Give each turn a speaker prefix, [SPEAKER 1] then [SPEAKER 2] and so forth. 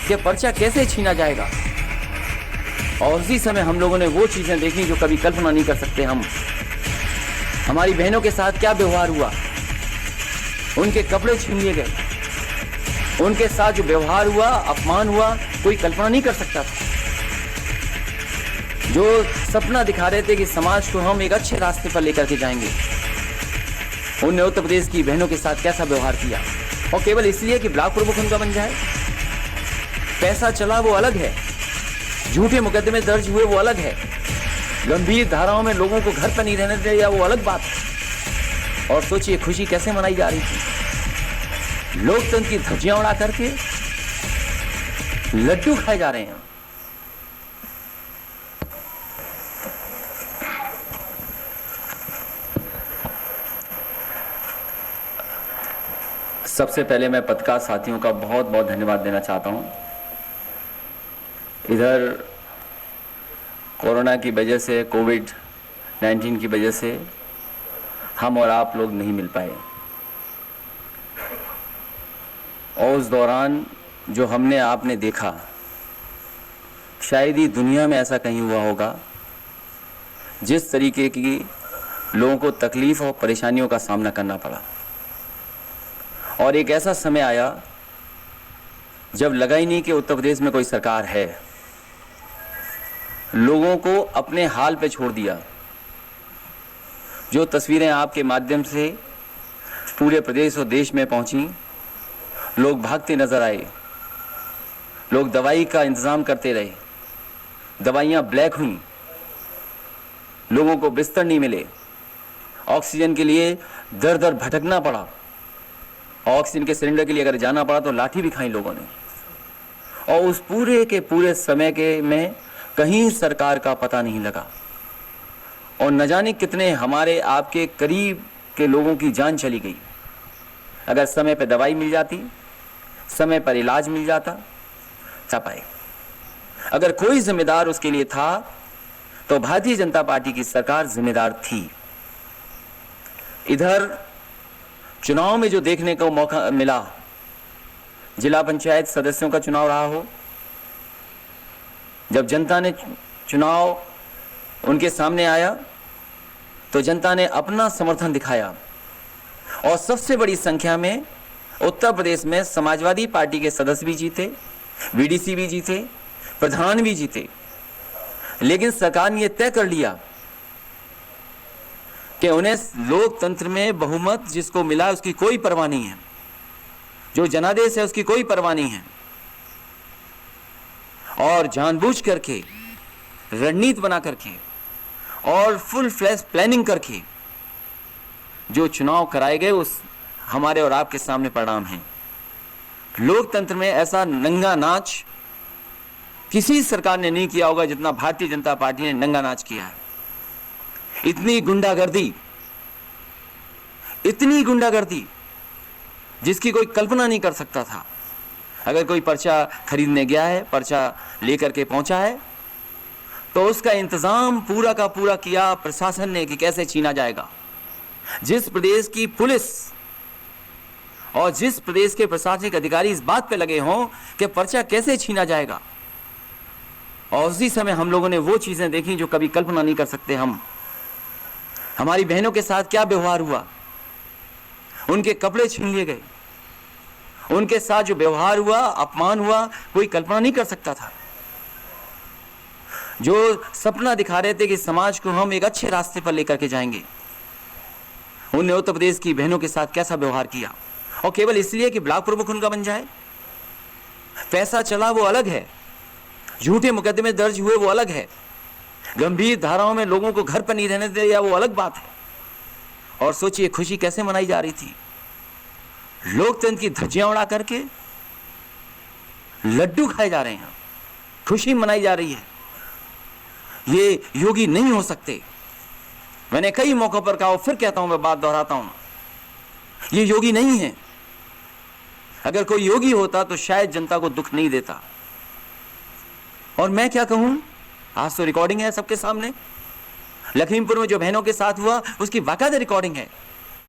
[SPEAKER 1] कि पर्चा कैसे छीना जाएगा। और उसी समय हम लोगों ने वो चीजें देखी जो कभी कल्पना नहीं कर सकते हम। हमारी बहनों के साथ क्या व्यवहार हुआ, उनके कपड़े छीन लिए गए, उनके साथ जो व्यवहार हुआ, अपमान हुआ, कोई कल्पना नहीं कर सकता था। जो सपना दिखा रहे थे कि समाज को हम एक अच्छे रास्ते पर लेकर के जाएंगे, उनने उत्तर प्रदेश की बहनों के साथ कैसा व्यवहार किया, और केवल इसलिए कि ब्लॉक प्रमुख उनका बन जाए। पैसा चला वो अलग है, झूठे मुकदमे दर्ज हुए वो अलग है, गंभीर धाराओं में लोगों को घर पर नहीं रहने दिया वो अलग बात है। और सोचिए खुशी कैसे मनाई जा रही थी, लोकतंत्र की धज्जियां उड़ा करके लड्डू खाए जा रहे हैं। सबसे पहले मैं पत्रकार साथियों का बहुत बहुत धन्यवाद देना चाहता हूं। इधर कोरोना की वजह से, कोविड-19 की वजह से हम और आप लोग नहीं मिल पाए, और उस दौरान जो हमने आपने देखा, शायद ही दुनिया में ऐसा कहीं हुआ होगा जिस तरीके की लोगों को तकलीफ और परेशानियों का सामना करना पड़ा। और एक ऐसा समय आया जब लगा ही नहीं कि उत्तर प्रदेश में कोई सरकार है। लोगों को अपने हाल पे छोड़ दिया। जो तस्वीरें आपके माध्यम से पूरे प्रदेश और देश में पहुंची, लोग भागते नजर आए, लोग दवाई का इंतजाम करते रहे, दवाइयां ब्लैक हुई, लोगों को बिस्तर नहीं मिले, ऑक्सीजन के लिए दर दर भटकना पड़ा, ऑक्सीजन के सिलेंडर के लिए अगर जाना पड़ा तो लाठी भी खाई लोगों ने। और उस पूरे के पूरे समय के में कहीं सरकार का पता नहीं लगा, और न जाने कितने हमारे आपके करीब के लोगों की जान चली गई। अगर समय पर दवाई मिल जाती, समय पर इलाज मिल जाता, तब आए। अगर कोई जिम्मेदार उसके लिए था तो भारतीय जनता पार्टी की सरकार जिम्मेदार थी। इधर चुनाव में जो देखने को मौका मिला, जिला पंचायत सदस्यों का चुनाव रहा हो, जब जनता ने चुनाव उनके सामने आया तो जनता ने अपना समर्थन दिखाया, और सबसे बड़ी संख्या में उत्तर प्रदेश में समाजवादी पार्टी के सदस्य भी जीते, वीडीसी भी जीते, प्रधान भी जीते। लेकिन सरकार ने यह तय कर लिया कि उन्हें लोकतंत्र में बहुमत जिसको मिला उसकी कोई परवाह नहीं है, जो जनादेश है उसकी कोई परवाह नहीं है, और जानबूझ करके रणनीति बना करके और फुल फ्लैश प्लानिंग करके जो चुनाव कराए गए, उस हमारे और आपके सामने परिणाम हैं। लोकतंत्र में ऐसा नंगा नाच किसी सरकार ने नहीं किया होगा जितना भारतीय जनता पार्टी ने नंगा नाच किया है। इतनी गुंडागर्दी जिसकी कोई कल्पना नहीं कर सकता था। अगर कोई पर्चा खरीदने गया है, पर्चा लेकर के पहुंचा है, तो उसका इंतजाम पूरा का पूरा किया प्रशासन ने कि कैसे छीना जाएगा। जिस प्रदेश की पुलिस और जिस प्रदेश के प्रशासनिक अधिकारी इस बात पे लगे हों कि पर्चा कैसे छीना जाएगा, और उसी समय हम लोगों ने वो चीजें देखी जो कभी कल्पना नहीं कर सकते हम। हमारी बहनों के साथ क्या व्यवहार हुआ, उनके कपड़े छीन लिए गए, उनके साथ जो व्यवहार हुआ, अपमान हुआ, कोई कल्पना नहीं कर सकता था। जो सपना दिखा रहे थे कि समाज को हम एक अच्छे रास्ते पर लेकर के जाएंगे, उनने उत्तर प्रदेश की बहनों के साथ कैसा व्यवहार किया, और केवल इसलिए कि ब्लॉक प्रमुख उनका बन जाए। पैसा चला वो अलग है, झूठे मुकदमे दर्ज हुए वो अलग है, गंभीर धाराओं में लोगों को घर पर नहीं रहने दिया वो अलग बात है। और सोचिए खुशी कैसे मनाई जा रही थी, लोकतंत्र की धज्जियां उड़ा करके लड्डू खाए जा रहे हैं, खुशी मनाई जा रही है। ये योगी नहीं हो सकते। मैंने कई मौकों पर कहा, फिर कहता हूं, मैं बात दोहराता हूं, ये योगी नहीं है। अगर कोई योगी होता तो शायद जनता को दुख नहीं देता। और मैं क्या कहूं, आज तो रिकॉर्डिंग है सबके सामने। लखीमपुर में जो बहनों के साथ हुआ उसकी बाकायदा रिकॉर्डिंग है।